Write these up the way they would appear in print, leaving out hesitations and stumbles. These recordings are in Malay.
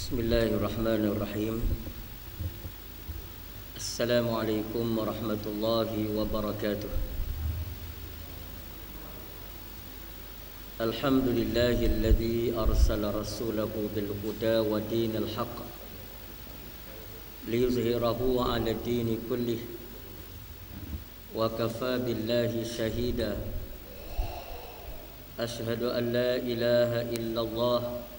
Bismillahirrahmanirrahim. Assalamualaikum warahmatullahi wabarakatuh. Alhamdulillahilladzi arsala rasulahu bil huda wa dinil haqq liyuzhirahu 'ala dini kullih wa kafa billahi shahida. Ashhadu an la ilaha illallah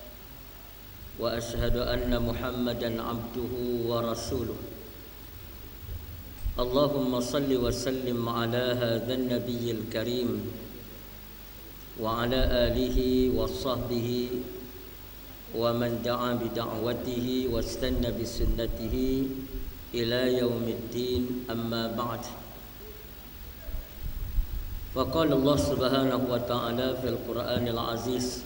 wa ashhadu anna Muhammadan abduhu wa rasuluh. Allahumma salli wa sallim ala hadzal nabiyil karim wa ala alihi wa sahbihi wa man da'a bi da'watihi wa istanna bi sunnatihi ila yaumiddin, amma ba'd. Faqala Allah subhanahu wa ta'ala fil Qur'anil aziz,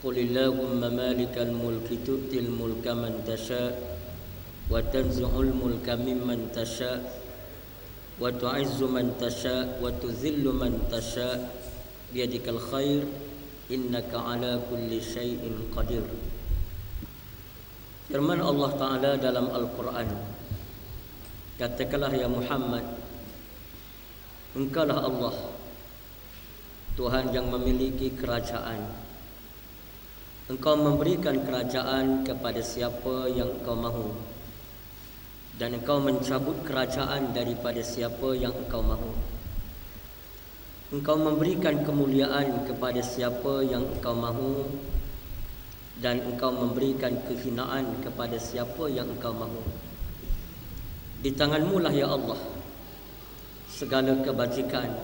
Qul Allahumma malikal mulki tu'til mulka man tasha' wa tanzi'ul mulka mimman tasha' wa tu'izzu man tasha' wa tuzillu man tasha' biyadikal khair innaka ala kulli syai'in qadir. Firman Allah Ta'ala dalam Al-Quran, katakanlah ya Muhammad, engkaulah Allah, Tuhan yang memiliki kerajaan. Engkau memberikan kerajaan kepada siapa yang engkau mahu, dan engkau mencabut kerajaan daripada siapa yang engkau mahu. Engkau memberikan kemuliaan kepada siapa yang engkau mahu, dan engkau memberikan kehinaan kepada siapa yang engkau mahu. Di tanganmu lah ya Allah segala kebajikan,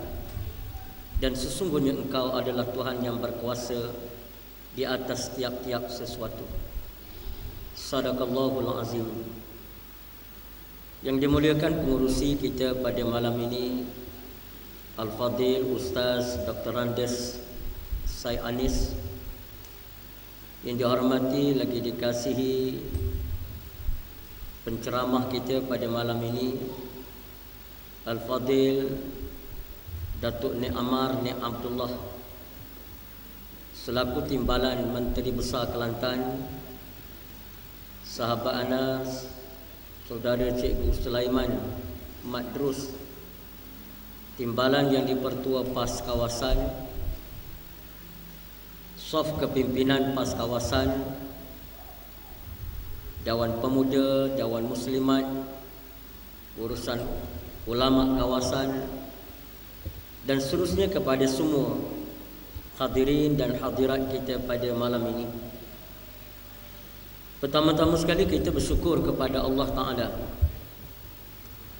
dan sesungguhnya engkau adalah Tuhan yang berkuasa di atas tiap-tiap sesuatu. Sadaqallahul azim. Yang dimuliakan pengurusi kita pada malam ini, Al-Fadil Ustaz Dr. Andes Syed Anis, yang dihormati lagi dikasihi penceramah kita pada malam ini, Al-Fadil Datuk Nik Amar Nik Abdullah selaku Timbalan Menteri Besar Kelantan, sahabat Anas, saudara Cikgu Sulaiman Madrus, Timbalan yang dipertua PAS Kawasan, Sof Kepimpinan PAS Kawasan, Dewan Pemuda, Dewan Muslimat, urusan ulama kawasan, dan seterusnya kepada semua hadirin dan hadirat kita pada malam ini. Pertama-tama sekali kita bersyukur kepada Allah Ta'ala,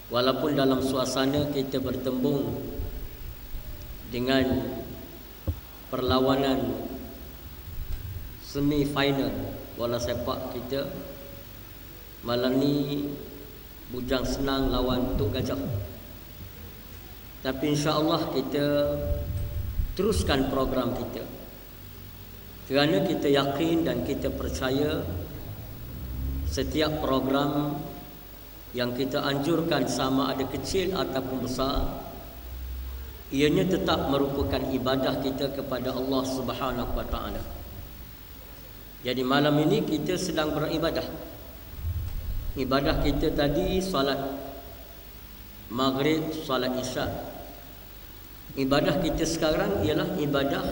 walaupun dalam suasana kita bertembung dengan perlawanan semi final bola sepak kita. Malam ni Bujang Senang lawan Tok Gajah, tapi insya-Allah kita teruskan program kita, kerana kita yakin dan kita percaya setiap program yang kita anjurkan, sama ada kecil ataupun besar, ianya tetap merupakan ibadah kita kepada Allah Subhanahu wa Ta'ala. Jadi malam ini kita sedang beribadah. Ibadah kita tadi salat Maghrib, salat Isya. Ibadah kita sekarang ialah ibadah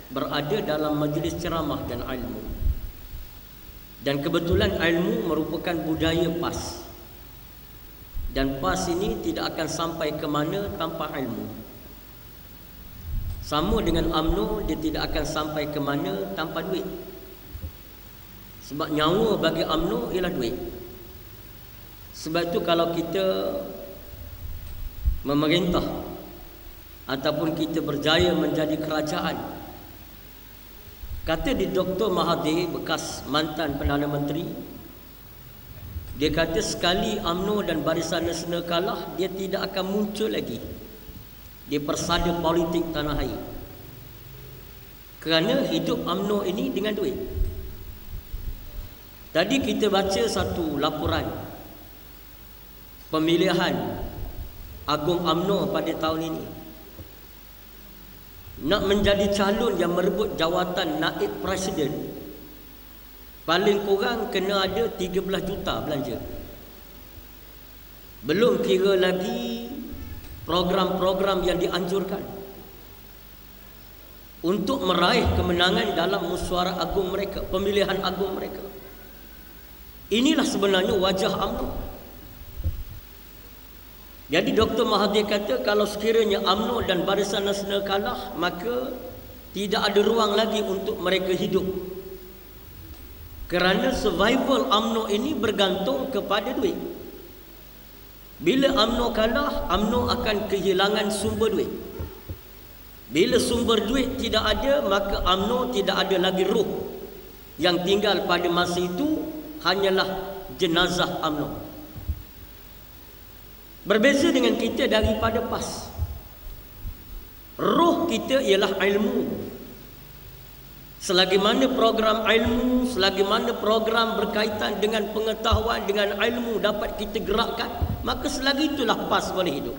berada dalam majlis ceramah dan ilmu. Dan kebetulan ilmu merupakan budaya PAS, dan PAS ini tidak akan sampai ke mana tanpa ilmu. Sama dengan UMNO, dia tidak akan sampai ke mana tanpa duit. Sebab nyawa bagi UMNO ialah duit. Sebab itu kalau kita memerintah ataupun kita berjaya menjadi kerajaan, kata di Dr. Mahathir, bekas mantan Perdana Menteri, dia kata sekali UMNO dan Barisan Nasional kalah, dia tidak akan muncul lagi di persada politik tanah air, kerana hidup UMNO ini dengan duit. Tadi kita baca satu laporan pemilihan Agung UMNO pada tahun ini. Nak menjadi calon yang merebut jawatan naib presiden, paling kurang kena ada 13 juta belanja. Belum kira lagi program-program yang dianjurkan untuk meraih kemenangan dalam musyawarah agung mereka, pemilihan agung mereka. Inilah sebenarnya wajah UMNO. Jadi Dr. Mahathir kata kalau sekiranya UMNO dan Barisan Nasional kalah, maka tidak ada ruang lagi untuk mereka hidup. Kerana survival UMNO ini bergantung kepada duit. Bila UMNO kalah, UMNO akan kehilangan sumber duit. Bila sumber duit tidak ada, maka UMNO tidak ada lagi roh. Yang tinggal pada masa itu hanyalah jenazah UMNO. Berbeza dengan kita daripada PAS. Roh kita ialah ilmu. Selagi mana program ilmu, selagi mana program berkaitan dengan pengetahuan, dengan ilmu dapat kita gerakkan, maka selagi itulah PAS boleh hidup.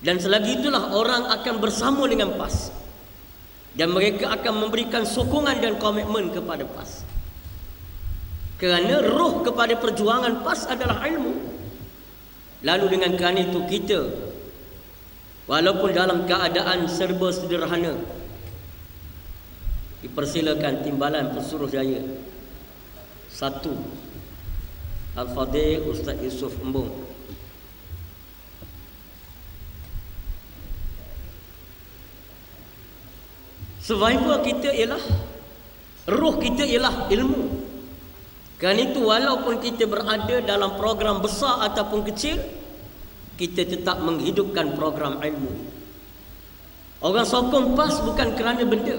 Dan selagi itulah orang akan bersama dengan PAS. Dan mereka akan memberikan sokongan dan komitmen kepada PAS. Kerana roh kepada perjuangan PAS adalah ilmu. Lalu dengan kerana itu kita, walaupun dalam keadaan serba sederhana, dipersilakan Timbalan Pesuruhjaya 1 Al-Fadhil Ustaz Yusof Embong. Survival kita ialah, roh kita ialah ilmu. Kerana itu walaupun kita berada dalam program besar ataupun kecil, kita tetap menghidupkan program ilmu. Orang sokong PAS bukan kerana benda.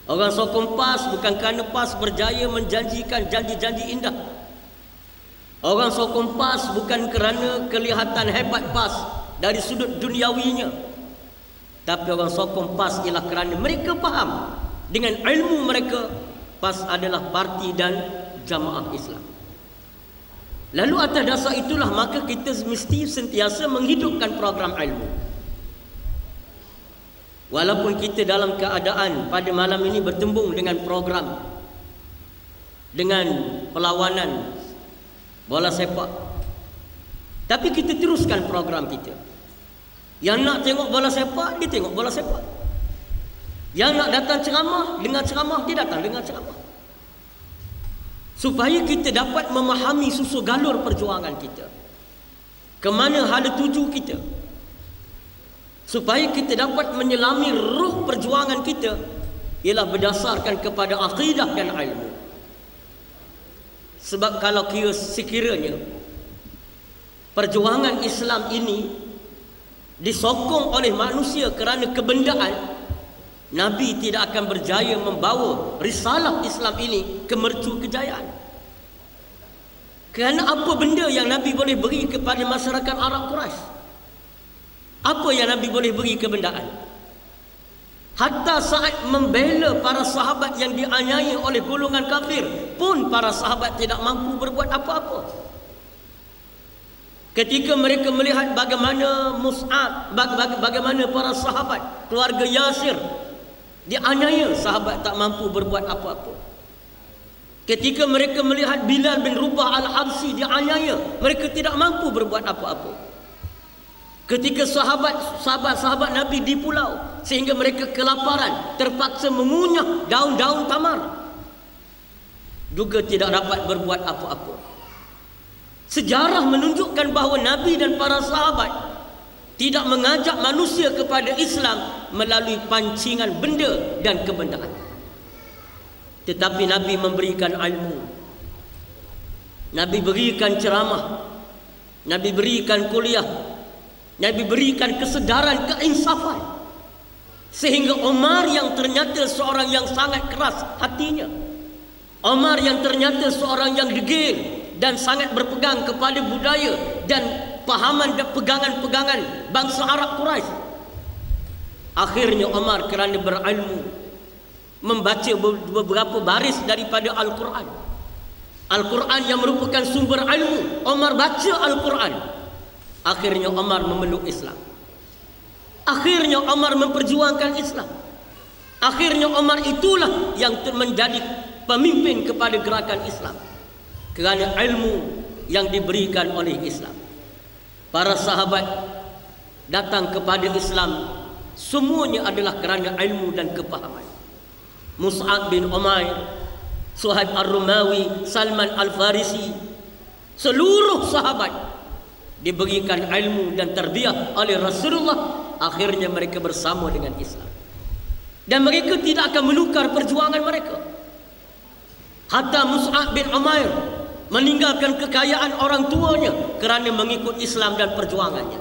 Orang sokong PAS bukan kerana PAS berjaya menjanjikan janji-janji indah. Orang sokong PAS bukan kerana kelihatan hebat PAS dari sudut duniawinya. Tapi orang sokong PAS ialah kerana mereka faham dengan ilmu mereka, PAS adalah parti dan jamaah Islam. Lalu atas dasar itulah maka kita mesti sentiasa menghidupkan program ilmu. Walaupun kita dalam keadaan pada malam ini bertembung dengan program, dengan perlawanan bola sepak, tapi kita teruskan program kita. Yang nak tengok bola sepak, dia tengok bola sepak. Yang nak datang ceramah, dengar ceramah, dia datang dengar ceramah. Supaya kita dapat memahami susu galur perjuangan kita, ke mana hala tuju kita. Supaya kita dapat menyelami ruh perjuangan kita, ialah berdasarkan kepada akidah dan ilmu. Sebab kalau sekiranya perjuangan Islam ini disokong oleh manusia kerana kebendaan, Nabi tidak akan berjaya membawa risalah Islam ini ke mercu kejayaan. Kerana apa benda yang Nabi boleh beri kepada masyarakat Arab Quraisy? Apa yang Nabi boleh beri kebendaan? Hatta saat membela para sahabat yang dianiaya oleh golongan kafir pun para sahabat tidak mampu berbuat apa-apa. Ketika mereka melihat bagaimana Mus'ab, bagaimana para sahabat, keluarga Yasir dianiaya, sahabat tak mampu berbuat apa-apa. Ketika mereka melihat Bilal bin Rubah Al-Habsyi dianiaya, mereka tidak mampu berbuat apa-apa. Ketika sahabat-sahabat Nabi di pulau sehingga mereka kelaparan, terpaksa mengunyah daun-daun tamar, juga tidak dapat berbuat apa-apa. Sejarah menunjukkan bahawa Nabi dan para sahabat tidak mengajak manusia kepada Islam melalui pancingan benda dan kebendaan. Tetapi Nabi memberikan ilmu. Nabi berikan ceramah. Nabi berikan kuliah. Nabi berikan kesedaran, keinsafan. Sehingga Umar yang ternyata seorang yang sangat keras hatinya, Umar yang ternyata seorang yang degil dan sangat berpegang kepada budaya dan pahaman dan pegangan-pegangan bangsa Arab Quraisy, akhirnya Umar kerana berilmu membaca beberapa baris daripada Al-Quran. Al-Quran yang merupakan sumber ilmu, Umar baca Al-Quran. Akhirnya Umar memeluk Islam. Akhirnya Umar memperjuangkan Islam. Akhirnya Umar itulah yang menjadi pemimpin kepada gerakan Islam kerana ilmu yang diberikan oleh Islam. Para sahabat datang kepada Islam semuanya adalah kerana ilmu dan kepahaman. Mus'ab bin Umair, Suhaib Ar-Rumawi, Salman Al-Farisi, seluruh sahabat diberikan ilmu dan tarbiyah oleh Rasulullah. Akhirnya mereka bersama dengan Islam, dan mereka tidak akan menukar perjuangan mereka. Hatta Mus'ab bin Umair meninggalkan kekayaan orang tuanya kerana mengikut Islam dan perjuangannya.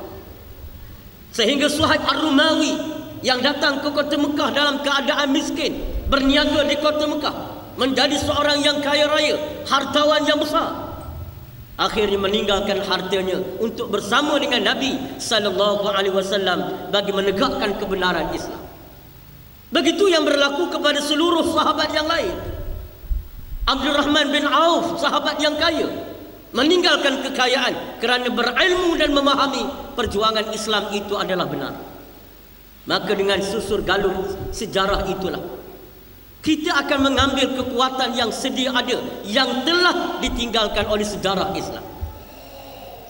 Sehingga Suhaib Ar-Rumawi yang datang ke kota Mekah dalam keadaan miskin, berniaga di kota Mekah, menjadi seorang yang kaya raya, hartawan yang besar, akhirnya meninggalkan hartanya untuk bersama dengan Nabi sallallahu alaihi wasallam bagi menegakkan kebenaran Islam. Begitu yang berlaku kepada seluruh sahabat yang lain. Abdul Rahman bin Auf, sahabat yang kaya, meninggalkan kekayaan kerana berilmu dan memahami perjuangan Islam itu adalah benar. Maka dengan susur galur sejarah itulah kita akan mengambil kekuatan yang sedia ada, yang telah ditinggalkan oleh sejarah Islam.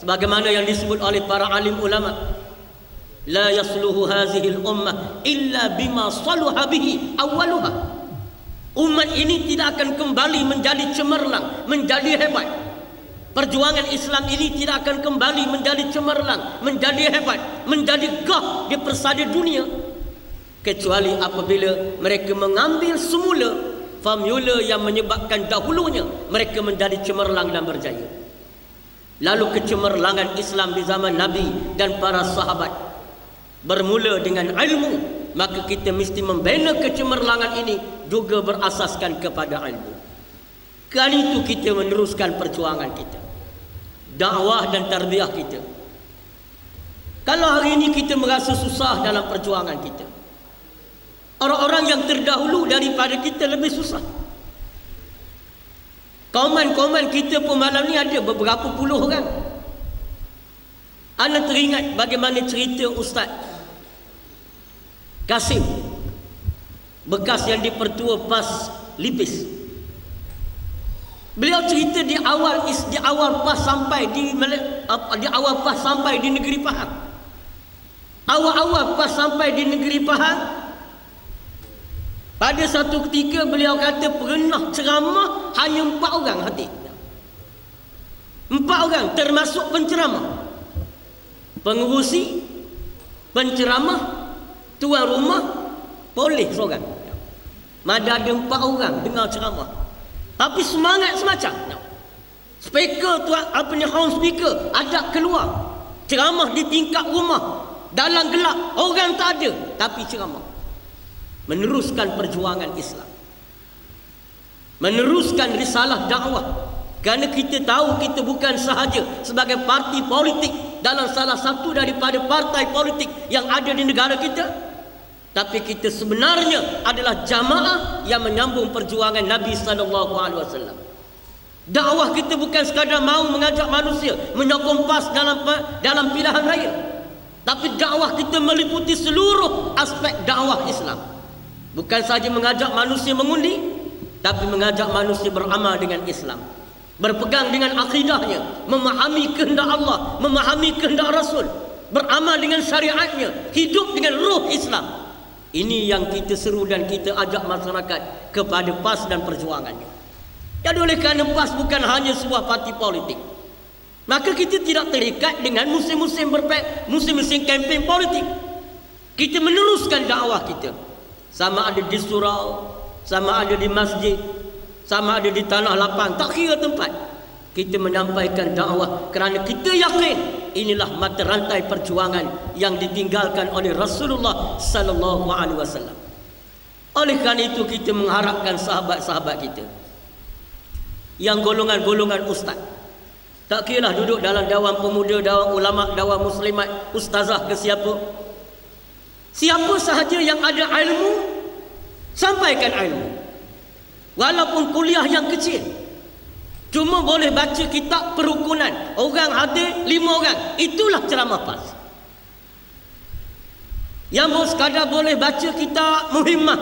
Sebagaimana yang disebut oleh para alim ulama, la yasluhu hazihi al-ummah illa bima saluha bihi awwaluha. Umat ini tidak akan kembali menjadi cemerlang, menjadi hebat. Perjuangan Islam ini tidak akan kembali menjadi cemerlang, menjadi hebat, menjadi gah di persada dunia, kecuali apabila mereka mengambil semula formula yang menyebabkan dahulunya mereka menjadi cemerlang dan berjaya. Lalu kecemerlangan Islam di zaman Nabi dan para sahabat bermula dengan ilmu. Maka kita mesti membina kecemerlangan ini juga berasaskan kepada ilmu. Kerana itu kita meneruskan perjuangan kita, dakwah dan tarbiyah kita. Kalau hari ini kita merasa susah dalam perjuangan kita, orang-orang yang terdahulu daripada kita lebih susah. Kauman-kauman kita pun malam ni ada beberapa puluh orang. Ana teringat bagaimana cerita Ustaz Kasim, bekas yang dipertua PAS Lipis. Beliau cerita di awal PAS sampai di awal PAS sampai di negeri Pahang. Awal-awal PAS sampai di negeri Pahang, pada satu ketika beliau kata pernah ceramah hanya 4 orang hati. 4 orang termasuk penceramah, pengurusi, penceramah, tuan rumah, boleh seorang. Mana ada 4 orang dengar ceramah, tapi semangat semacam. Speaker tuan, home speaker ada keluar, ceramah di tingkat rumah, dalam gelap, orang tak ada, tapi ceramah. Meneruskan perjuangan Islam, meneruskan risalah dakwah. Kerana kita tahu kita bukan sahaja sebagai parti politik dalam salah satu daripada partai politik yang ada di negara kita, tapi kita sebenarnya adalah jamaah yang menyambung perjuangan Nabi sallallahu alaihi wasallam. Dakwah kita bukan sekadar mahu mengajak manusia menyokong PAS dalam pilihan raya, tapi dakwah kita meliputi seluruh aspek dakwah Islam. Bukan saja mengajak manusia mengundi, tapi mengajak manusia beramal dengan Islam, berpegang dengan akidahnya, memahami kehendak Allah, memahami kehendak Rasul, beramal dengan syariatnya, hidup dengan ruh Islam. Ini yang kita seru dan kita ajak masyarakat kepada PAS dan perjuangannya. Jadi oleh kerana PAS bukan hanya sebuah parti politik, maka kita tidak terikat dengan musim-musim kempen politik. Kita meneruskan dakwah kita, sama ada di surau, sama ada di masjid, sama ada di tanah lapang, tak kira tempat. Kita menyampaikan dakwah kerana kita yakin inilah mata rantai perjuangan yang ditinggalkan oleh Rasulullah sallallahu alaihi wasallam. Oleh kerana itu kita mengharapkan sahabat-sahabat kita yang golongan-golongan ustaz, tak kiralah duduk dalam Dewan Pemuda, Dewan Ulama, Dewan Muslimat, ustazah ke siapa sahaja yang ada ilmu, sampaikan ilmu. Walaupun kuliah yang kecil, cuma boleh baca kitab perukunan, orang hadir 5 orang, itulah ceramah PAS. Yang sekadar boleh baca kitab muhimmah,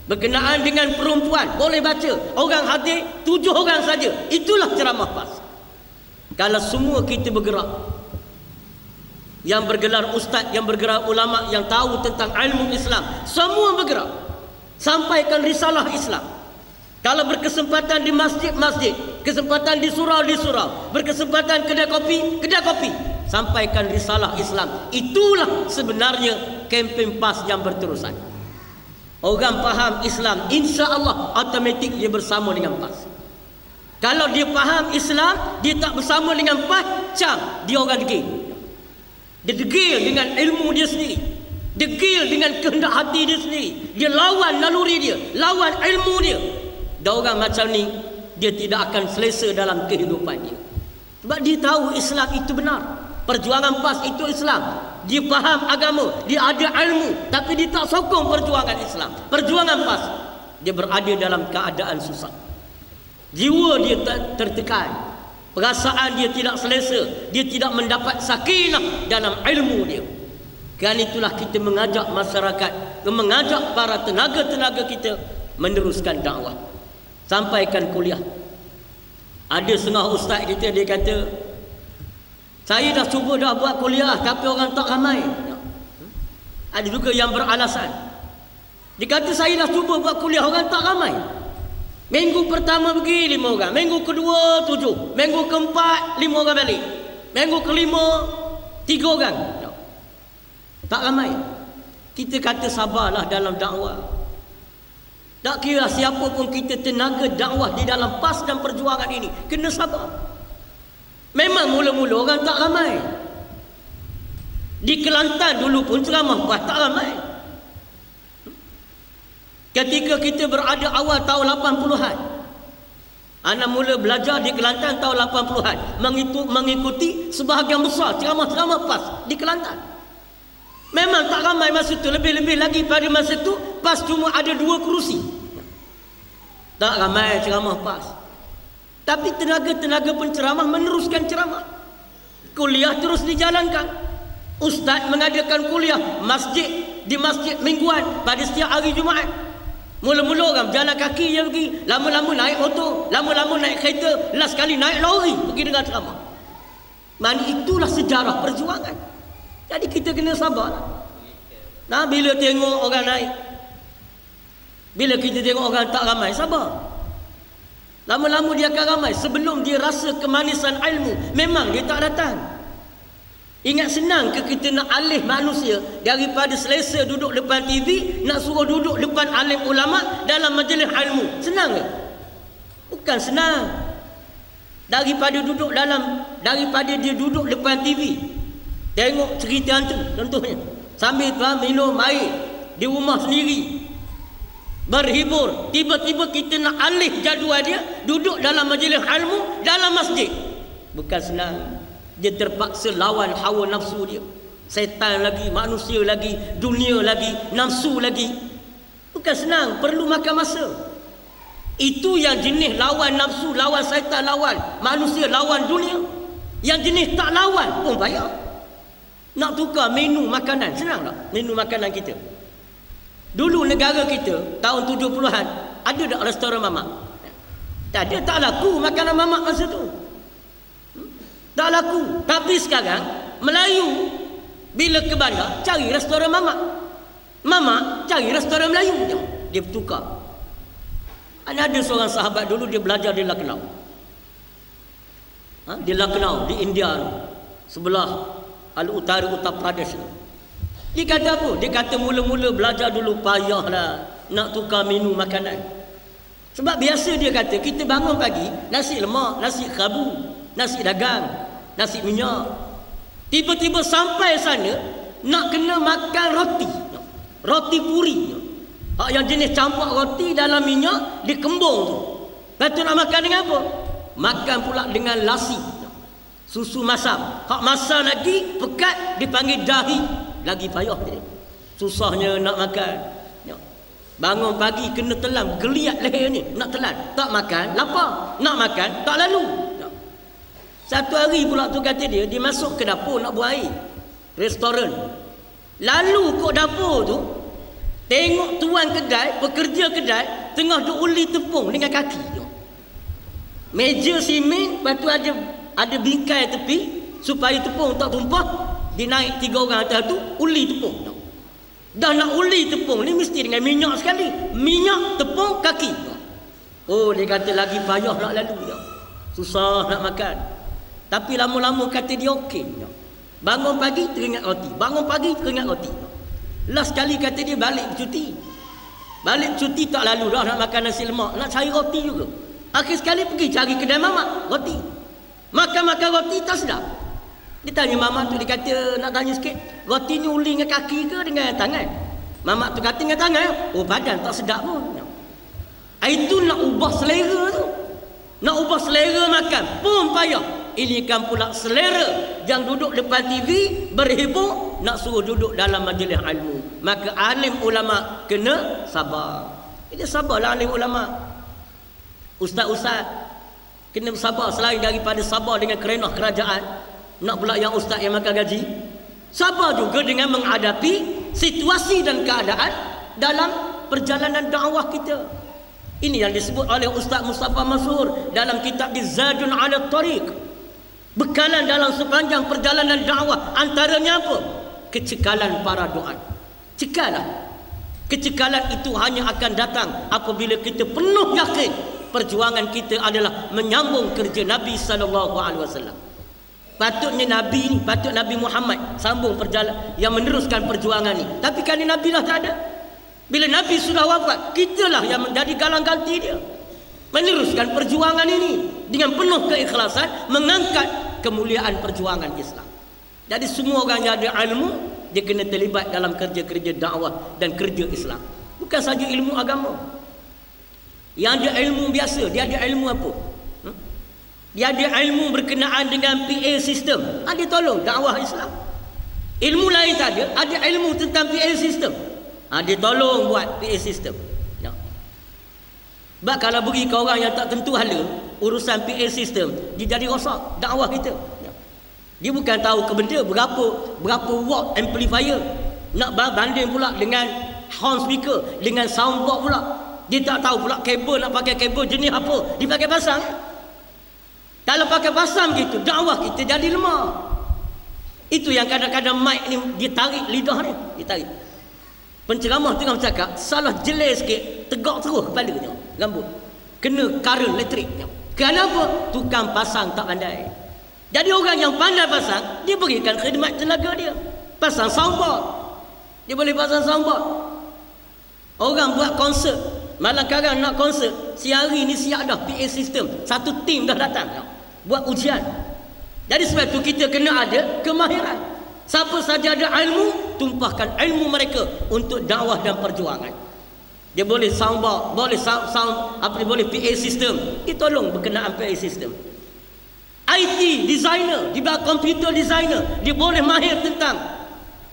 berkenaan dengan perempuan, boleh baca. Orang hadir 7 orang saja. Itulah ceramah PAS. Kalau semua kita bergerak, yang bergelar ustaz, yang bergerak ulama, yang tahu tentang ilmu Islam, semua bergerak, sampaikan risalah Islam. Kalau berkesempatan di masjid, kesempatan di surau, berkesempatan kedai kopi, sampaikan risalah Islam. Itulah sebenarnya kempen PAS yang berterusan. Orang faham Islam, insya Allah automatik dia bersama dengan PAS. Kalau dia faham Islam, dia tak bersama dengan PAS, dia orang degil. Dia degil dengan ilmu dia sendiri, degil dengan kehendak hati dia sendiri. Dia lawan naluri dia, lawan ilmu dia. Dan orang macam ni, dia tidak akan selesa dalam kehidupan dia. Sebab dia tahu Islam itu benar. Perjuangan PAS itu Islam. Dia faham agama, dia ada ilmu, tapi dia tak sokong perjuangan Islam. Perjuangan PAS, dia berada dalam keadaan susah. Jiwa dia tertekan, perasaan dia tidak selesa, dia tidak mendapat sakinah dalam ilmu dia. Kerana itulah kita mengajak masyarakat, mengajak para tenaga-tenaga kita meneruskan dakwah, sampaikan kuliah. Ada setengah ustaz kita, dia kata, saya dah cuba dah buat kuliah tapi orang tak ramai. Ada juga yang beralasan. Dia kata saya dah cuba buat kuliah, orang tak ramai. Minggu pertama pergi 5 orang, minggu kedua 7, minggu keempat 5 orang balik, minggu kelima 3 orang. Tak ramai. Kita kata sabarlah dalam dakwah. Tak kira siapa pun kita, tenaga dakwah di dalam PAS dan perjuangan ini kena sabar. Memang mula-mula orang tak ramai. Di Kelantan dulu pun ceramah PAS tak ramai. Ketika kita berada awal tahun 80-an, anak mula belajar di Kelantan tahun 80-an, mengikuti sebahagian besar ceramah-ceramah PAS di Kelantan. Memang tak ramai masa itu. Lebih-lebih lagi pada masa itu, PAS cuma ada 2 kerusi. Tak ramai ceramah PAS. Tapi tenaga-tenaga penceramah meneruskan ceramah. Kuliah terus dijalankan. Ustaz mengadakan kuliah di masjid mingguan pada setiap hari Jumaat. Mula-mula orang berjalan kaki dia pergi, lama-lama naik motor, lama-lama naik kereta, last kali naik lori pergi dengan ceramah. Mana itulah sejarah perjuangan. Jadi kita kena sabar. Nah, bila tengok orang naik, bila kita tengok orang tak ramai, sabar. Lama-lama dia akan ramai. Sebelum dia rasa kemanisan ilmu, memang dia tak datang. Ingat senang ke kita nak alih manusia daripada selesa duduk depan TV, nak suruh duduk depan alim ulama dalam majlis ilmu? Senang ke? Bukan senang. Daripada dia duduk depan TV, tengok cerita hantu contohnya, sambil minum air di rumah sendiri, berhibur, tiba-tiba kita nak alih jadual dia duduk dalam majlis ilmu dalam masjid. Bukan senang. Dia terpaksa lawan hawa nafsu dia. Setan lagi, manusia lagi, dunia lagi, nafsu lagi. Bukan senang, perlu makan masa. Itu yang jenis lawan nafsu, lawan setan, lawan manusia, lawan dunia. Yang jenis tak lawan pun payah. Nak tukar menu makanan, senang tak? Menu makanan kita. Dulu negara kita tahun 70-an ada tak restoran mamak? Tak ada, tak laku makanan mamak masa tu. Tak laku. Tapi sekarang Melayu bila ke bandar cari restoran mamak, mamak cari restoran Melayu. Dia bertukar. Ada seorang sahabat dulu dia belajar di Lucknow. Di Lucknow di India, sebelah utara Uttar Pradesh. Dia kata apa? Dia kata mula-mula belajar dulu payahlah nak tukar menu makanan. Sebab biasa dia kata kita bangun pagi nasi lemak, nasi kerabu, nasi dagang, nasi minyak. Tiba-tiba sampai sana nak kena makan roti. Roti puri. Yang jenis campur roti dalam minyak dikembung tu. Lepas tu nak makan dengan apa? Makan pula dengan lasi, susu masam. Hak masam lagi pekat dipanggil dahi. Lagi payah dia. Susahnya nak makan. Bangun pagi kena telan, geliat leher ni nak telan. Tak makan, lapar. Nak makan, tak lalu. Satu hari pula tu kata dia masuk ke dapur nak buat air. Restoran. Lalu kok dapur tu, Tengok tuan kedai, pekerja kedai tengah duk uli tepung dengan kaki. Meja simen, lepas tu ada bingkai tepi supaya tepung tak tumpah. Dia naik 3 orang atas tu uli tepung. Dah nak uli tepung ni mesti dengan minyak sekali. Minyak, tepung, kaki. Oh, dia kata lagi payah nak lalu. Susah nak makan. Tapi lama-lama kata dia okey. Bangun pagi teringat roti. Bangun pagi teringat roti. Last sekali kata dia balik cuti. Balik cuti tak lalu dah nak makan nasi lemak. Nak cari roti juga. Akhir sekali pergi cari kedai mamak. Roti. Makan-makan roti tak sedap. Dia tanya mamak tu. Dia kata nak tanya sikit. Roti ni uli dengan kaki ke dengan tangan? Mamak tu kata dengan tangan. Oh badan tak sedap pun. Itu nak ubah selera tu. Nak ubah selera makan pun payah. Ini kan pula selera yang duduk depan TV berhibur nak suruh duduk dalam majlis ilmu. Maka alim ulama kena sabar. Dia sabarlah alim ulama. Ustaz-ustaz kena sabar selain daripada sabar dengan kerenah kerajaan. Nak pula yang ustaz yang makan gaji. Sabar juga dengan menghadapi situasi dan keadaan dalam perjalanan dakwah kita. Ini yang disebut oleh Ustaz Mustafa Mansur dalam kitab Zadun ala Tariq. Bekalan dalam sepanjang perjalanan dakwah antaranya apa? Kecekalan para duat. Cekalah. Kecekalan itu hanya akan datang apabila kita penuh yakin perjuangan kita adalah menyambung kerja Nabi SAW. Patutnya Nabi ni, patut Nabi Muhammad sambung perjalanan yang meneruskan perjuangan ni. Tapi kan Nabi dah tak ada. Bila Nabi sudah wafat, kitalah yang menjadi galang ganti dia. Meneruskan perjuangan ini dengan penuh keikhlasan, mengangkat kemuliaan perjuangan Islam. Jadi semua orang yang ada ilmu, dia kena terlibat dalam kerja-kerja dakwah dan kerja Islam. Bukan saja ilmu agama. Yang ada ilmu biasa, dia ada ilmu apa? Dia ada ilmu berkenaan dengan PA system. Dia tolong dakwah Islam. Ilmu lain tak ada ilmu tentang PA system. Dia tolong buat PA system. Sebab kalau bagi ke orang yang tak tentu hala urusan PA system, dia jadi rosak dakwah kita. Dia bukan tahu ke benda berapa watt amplifier, nak banding pula dengan horn speaker, dengan soundboard pula. Dia tak tahu pula kabel, nak pakai kabel jenis apa, dia pakai pasang. Kalau pakai pasang gitu, dakwah kita jadi lemah. Itu yang kadang-kadang mic ni dia tarik lidah dia tarik. Penceramah tengah bercakap, salah jelas sikit, tegak terus kepala dia, rambut. Kena current elektrik. Kenapa? Tukang pasang tak pandai. Jadi orang yang pandai pasang, dia berikan khidmat tenaga dia. Pasang soundboard. Dia boleh pasang soundboard. Orang buat konsert, malam karang nak konsert, siang hari ni siap dah PA system. Satu tim dah datang buat ujian. Jadi sebab tu kita kena ada kemahiran. Siapa saja ada ilmu, tumpahkan ilmu mereka untuk dakwah dan perjuangan. Dia boleh soundboard, boleh sound apa dia boleh PA system. Dia tolong berkenaan PA system. IT designer, dia buat computer designer, dia boleh mahir tentang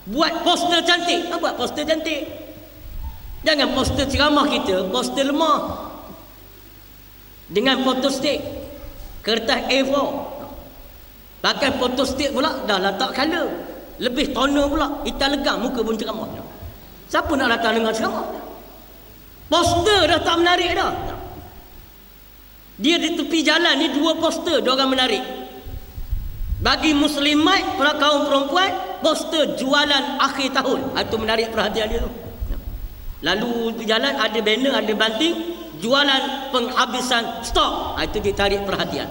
buat poster cantik. Buat poster cantik. Jangan poster ceramah kita, poster lemah. Dengan photostat, kertas A4. Pakai photostat pula, dah letak color. Lebih toner pula, hitam legam, muka pun ceramah. Siapa nak datang dengar ceramah? Poster dah tak menarik dah. Dia di tepi jalan ni 2 poster, 2 orang menarik. Bagi muslimat, para kaum perempuan, poster jualan akhir tahun. Itu menarik perhatian dia tu. Lalu di jalan ada banner, ada banting, jualan penghabisan stok. Itu dia tarik perhatian.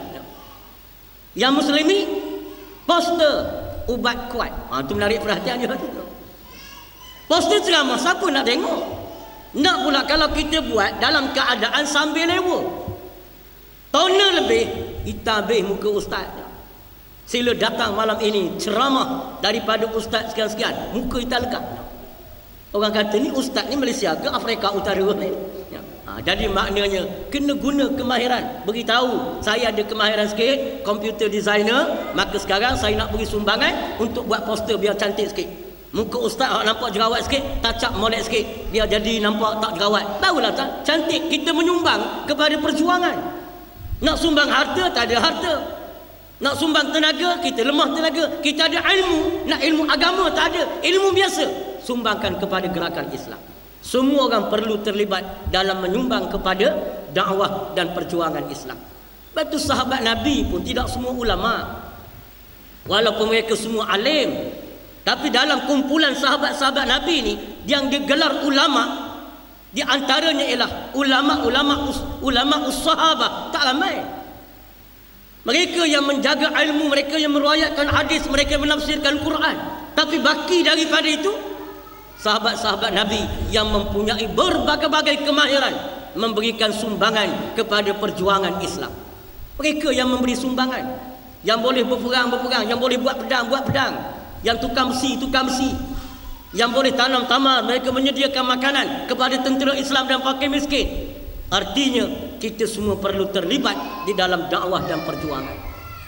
Yang muslimi, poster ubat kuat. Itu menarik perhatian dia tu. Poster ceramah, siapa nak tengok? Nak pula kalau kita buat dalam keadaan sambil lewa. Toner lebih, hitam habis muka ustaz. Sila datang malam ini ceramah daripada ustaz sekian-sekian, muka hitam legam. Orang kata ni ustaz ni Malaysia ke Afrika Utara ni? Jadi maknanya kena guna kemahiran. Beritahu saya ada kemahiran sikit, computer designer, maka sekarang saya nak beri sumbangan untuk buat poster biar cantik sikit. Muka ustaz nampak jerawat sikit, touch up molek sikit biar jadi nampak tak jerawat. Barulah tak cantik. Kita menyumbang kepada perjuangan. Nak sumbang harta, tak ada harta. Nak sumbang tenaga, kita lemah tenaga. Kita ada ilmu, nak ilmu agama tak ada, ilmu biasa. Sumbangkan kepada gerakan Islam. Semua orang perlu terlibat dalam menyumbang kepada dakwah dan perjuangan Islam. Betul, sahabat Nabi pun tidak semua ulama. Walaupun mereka semua alim, tapi dalam kumpulan sahabat-sahabat Nabi ni yang digelar ulama, di antaranya ialah ulama sahabah, tak ramai. Mereka yang menjaga ilmu, mereka yang meriwayatkan hadis, mereka yang menafsirkan Quran. Tapi baki daripada itu, sahabat-sahabat Nabi yang mempunyai berbagai-bagai kemahiran memberikan sumbangan kepada perjuangan Islam. Mereka yang memberi sumbangan. Yang boleh berperang, yang boleh buat pedang, yang tukang besi, yang boleh tanam tamar, mereka menyediakan makanan kepada tentera Islam dan fakir miskin. Artinya kita semua perlu terlibat di dalam dakwah dan perjuangan.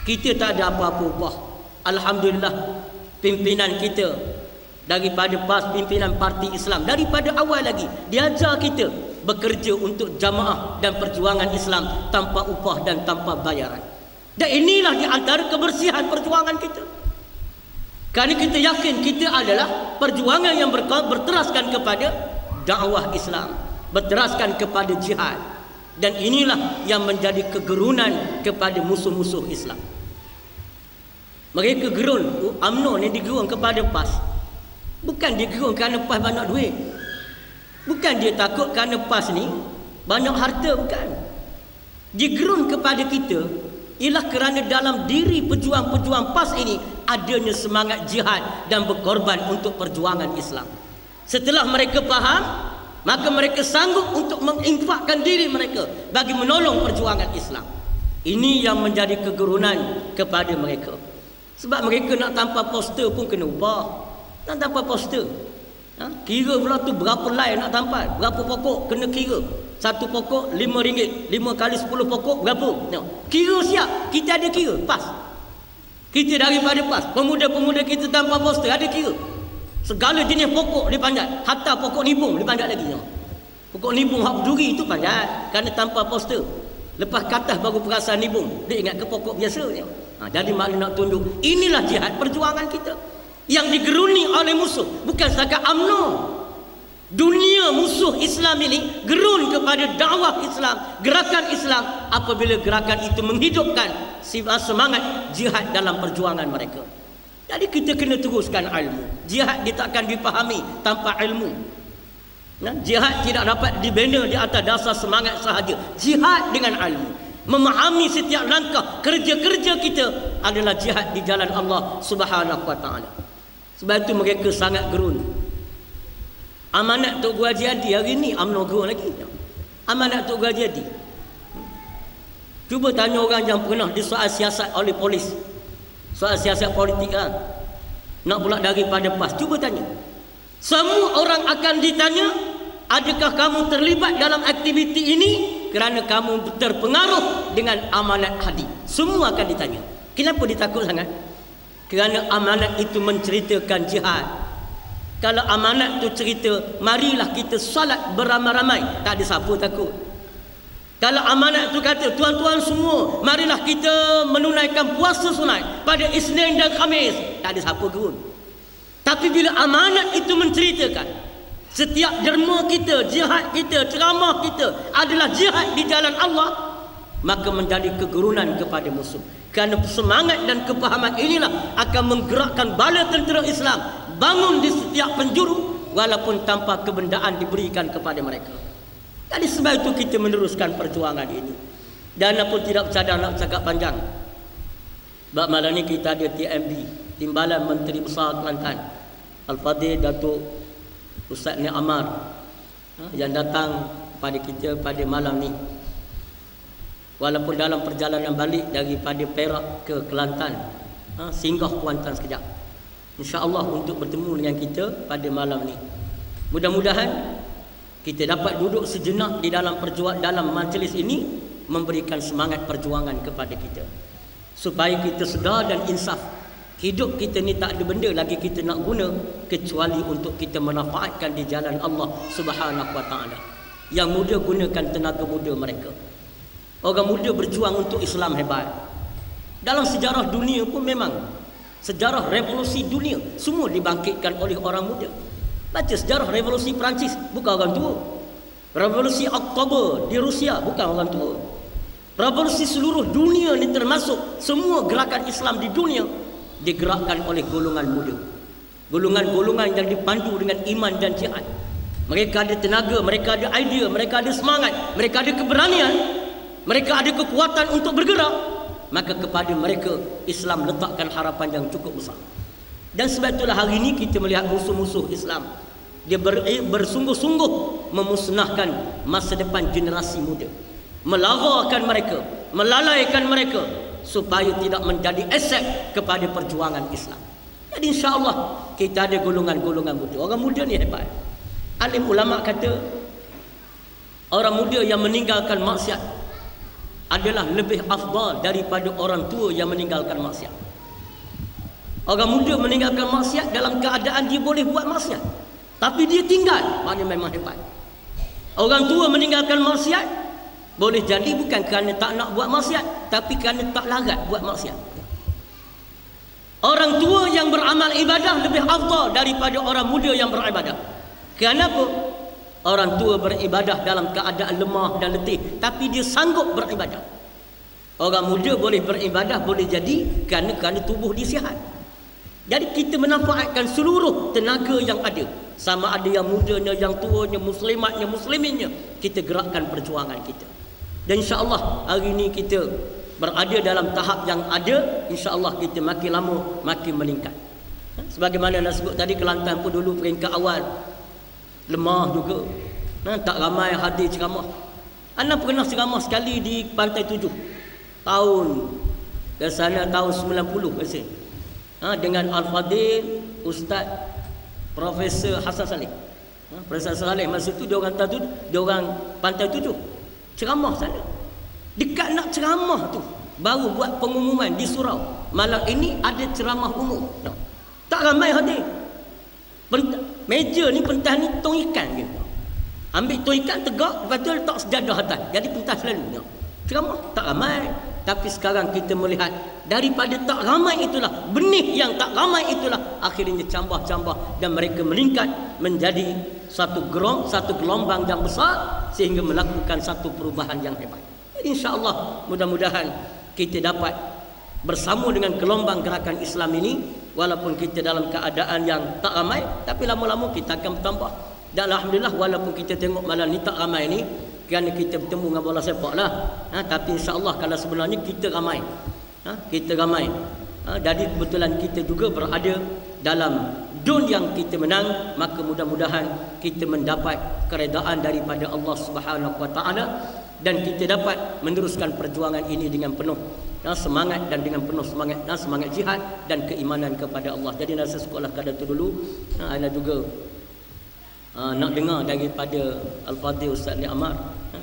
Kita tak ada apa-apa upah. Alhamdulillah, pimpinan kita daripada pimpinan parti Islam daripada awal lagi diajar kita bekerja untuk jamaah dan perjuangan Islam tanpa upah dan tanpa bayaran. Dan inilah di antara kebersihan perjuangan kita. Kerana kita yakin kita adalah perjuangan yang berteraskan kepada dakwah Islam, berteraskan kepada jihad. Dan inilah yang menjadi kegerunan kepada musuh-musuh Islam. Mereka gerun, UMNO ni digerun kepada PAS. Bukan dia gerun kerana PAS banyak duit. Bukan dia takut kerana PAS ni banyak harta, bukan. Dia gerun kepada kita ialah kerana dalam diri pejuang-pejuang PAS ini adanya semangat jihad dan berkorban untuk perjuangan Islam. Setelah mereka faham, maka mereka sanggup untuk menginfakkan diri mereka bagi menolong perjuangan Islam. Ini yang menjadi kegerunan kepada mereka. Sebab mereka nak tanpa poster pun kena upah. Nak tanpa poster, kira pula tu berapa line nak tampal, berapa pokok kena kira. Satu pokok RM5, 5 kali 10 pokok berapa? Kira siap, kita ada kira, PAS. Kita daripada PAS, pemuda-pemuda kita tanpa poster ada kira. Segala jenis pokok dia panjat, hatta pokok nibung dia panjat lagi. Pokok nibung hak berduri itu panjat kerana tanpa poster. Lepas katas baru perasan nibung, dia ingat ke pokok biasa. Jadi makna nak tunjuk inilah jihad perjuangan kita yang digeruni oleh musuh, bukan setakat UMNO. Dunia musuh Islam ini gerun kepada dakwah Islam, gerakan Islam apabila gerakan itu menghidupkan semangat jihad dalam perjuangan mereka. Jadi kita kena teruskan ilmu. Jihad dia takkan dipahami tanpa ilmu. Jihad tidak dapat dibina di atas dasar semangat sahaja. Jihad dengan ilmu. Memahami setiap langkah kerja-kerja kita adalah jihad di jalan Allah Subhanahu wa taala. Sebab itu mereka sangat gerun. Amanat Tok Guru Haji Hadi hari ni UMNO gerun lagi. Amanat Tok Guru Haji Hadi. Cuba tanya orang yang pernah disoal siasat oleh polis. Soal siasat politik lah. Nak pula daripada PAS. Cuba tanya. Semua orang akan ditanya, adakah kamu terlibat dalam aktiviti ini kerana kamu terpengaruh dengan amanat Hadi? Semua akan ditanya. Kenapa ditakut sangat? Kerana amanat itu menceritakan jihad. Kalau amanat tu cerita, marilah kita solat beramai-ramai, tak ada siapa takut. Kalau amanat tu kata, tuan-tuan semua, marilah kita menunaikan puasa sunat pada Isnin dan Khamis, tak ada siapa gerun. Tapi bila amanat itu menceritakan setiap derma kita, jihad kita, ceramah kita adalah jihad di jalan Allah, maka menjadi kegerunan kepada musuh. Kerana semangat dan kepahaman inilah akan menggerakkan bala tentera Islam bangun di setiap penjuru walaupun tanpa kebendaan diberikan kepada mereka. Jadi sebab itu kita meneruskan perjuangan ini. Dan pun tidak bercadang nak cakap panjang. Sebab malam ni kita ada TMB, Timbalan Menteri Besar Kelantan, Al-Fadhil Datuk Ustaz Ni Amar, yang datang pada kita pada malam ni. Walaupun dalam perjalanan balik daripada Perak ke Kelantan, singgah Kuantan sekejap, InsyaAllah untuk bertemu dengan kita pada malam ni. Mudah-mudahan kita dapat duduk sejenak di dalam dalam majlis ini, memberikan semangat perjuangan kepada kita, supaya kita sedar dan insaf. Hidup kita ni tak ada benda lagi kita nak guna kecuali untuk kita manfaatkan di jalan Allah Subhanahu wa taala. Yang muda gunakan tenaga muda mereka. Orang muda berjuang untuk Islam hebat. Dalam sejarah dunia pun memang sejarah revolusi dunia semua dibangkitkan oleh orang muda. Baca sejarah revolusi Perancis, bukan orang tua. Revolusi Oktober di Rusia, bukan orang tua. Revolusi seluruh dunia ni termasuk semua gerakan Islam di dunia digerakkan oleh golongan muda. Golongan-golongan yang dipandu dengan iman dan jihad. Mereka ada tenaga, mereka ada idea, mereka ada semangat, mereka ada keberanian, mereka ada kekuatan untuk bergerak. Maka kepada mereka Islam letakkan harapan yang cukup besar. Dan sebab itulah hari ini kita melihat musuh-musuh Islam, dia bersungguh-sungguh memusnahkan masa depan generasi muda, melarakan mereka, melalaikan mereka supaya tidak menjadi aset kepada perjuangan Islam. Jadi insya-Allah kita ada golongan-golongan muda. Orang muda ni hebat. Alim ulama kata orang muda yang meninggalkan maksiat adalah lebih afdal daripada orang tua yang meninggalkan maksiat. Orang muda meninggalkan maksiat dalam keadaan dia boleh buat maksiat, tapi dia tinggal, maknanya memang hebat. Orang tua meninggalkan maksiat boleh jadi bukan kerana tak nak buat maksiat, tapi kerana tak larat buat maksiat. Orang tua yang beramal ibadah lebih afdal daripada orang muda yang beribadah. Kenapa? Orang tua beribadah dalam keadaan lemah dan letih, tapi dia sanggup beribadah. Orang muda boleh beribadah boleh jadi kerana tubuh dia sihat. Jadi kita memanfaatkan seluruh tenaga yang ada, sama ada yang mudanya, yang tuanya, muslimatnya, musliminnya, kita gerakkan perjuangan kita. Dan insya-Allah hari ini kita berada dalam tahap yang ada, insya-Allah kita makin lama makin meningkat. Sebagaimana nak sebut tadi, Kelantan pun dulu peringkat awal lemah juga. Tak ramai hadir ceramah. Ana pernah ceramah sekali di Pantai Tujuh. Tahun ke sana tahun 90 rasa. Dengan Al-Fadil Ustaz Profesor Hasan Saleh. Profesor Saleh masa tu dia orang tahu, dia orang Pantai Tujuh. Ceramah sana. Dekat nak ceramah tu baru buat pengumuman di surau, malam ini ada ceramah umum. Tak ramai hadir. Meja ni pentas ni tong ikan ke. Ambil tong ikan tegak, lepas tu letak sejadah atas. Jadi pentas selalu. Ceramah tak ramai. Tapi sekarang kita melihat daripada tak ramai itulah, benih yang tak ramai itulah akhirnya cambah-cambah dan mereka meningkat menjadi satu gelombang yang besar sehingga melakukan satu perubahan yang hebat. Jadi insya-Allah mudah-mudahan kita dapat bersama dengan gelombang gerakan Islam ini, walaupun kita dalam keadaan yang tak ramai, tapi lama-lama kita akan bertambah. Dan alhamdulillah walaupun kita tengok malam ni tak ramai ni, kerana kita bertemu dengan bola sepak lah. Tapi insya-Allah kalau sebenarnya kita ramai. Kita ramai. Jadi kebetulan kita juga berada dalam dun yang kita menang, maka mudah-mudahan kita mendapat keredaan daripada Allah Subhanahu Wa Taala dan kita dapat meneruskan perjuangan ini dengan penuh semangat dan dengan penuh semangat jihad dan keimanan kepada Allah. Jadi nasa sekolah kadar tu dulu, ana juga nak dengar daripada Al-Fadhil Ustaz Ni Amar,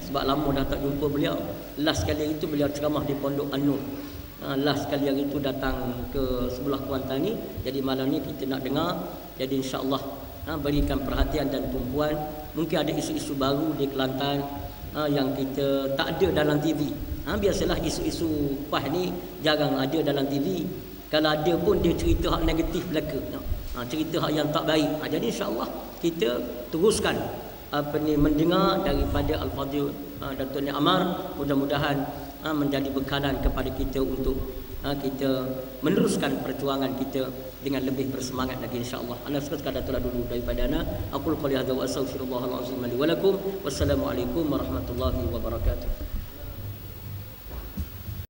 sebab lama dah tak jumpa beliau. Last kali itu beliau ceramah di Pondok An-Nur. Last kali yang itu datang ke sebelah Kuantan ni. Jadi malam ni kita nak dengar. Jadi insya-Allah berikan perhatian dan tumpuan. Mungkin ada isu-isu baru di Kelantan yang kita tak ada dalam TV. Biasalah isu-isu PAS ni jarang ada dalam TV. Kalau ada pun dia cerita hak negatif belaka. Cerita hak yang tak baik. Jadi insya-Allah kita teruskan mendengar daripada Al-Fadhil Datuk Ni Amar, mudah-mudahan menjadi bekalan kepada kita untuk kita meneruskan perjuangan kita dengan lebih bersemangat lagi insya-Allah. Ana sekadar itulah dulu daripada ana. Aqul qouli hadza wa astaghfirullahal azim li wa lakum. Wassalamualaikum warahmatullahi wabarakatuh.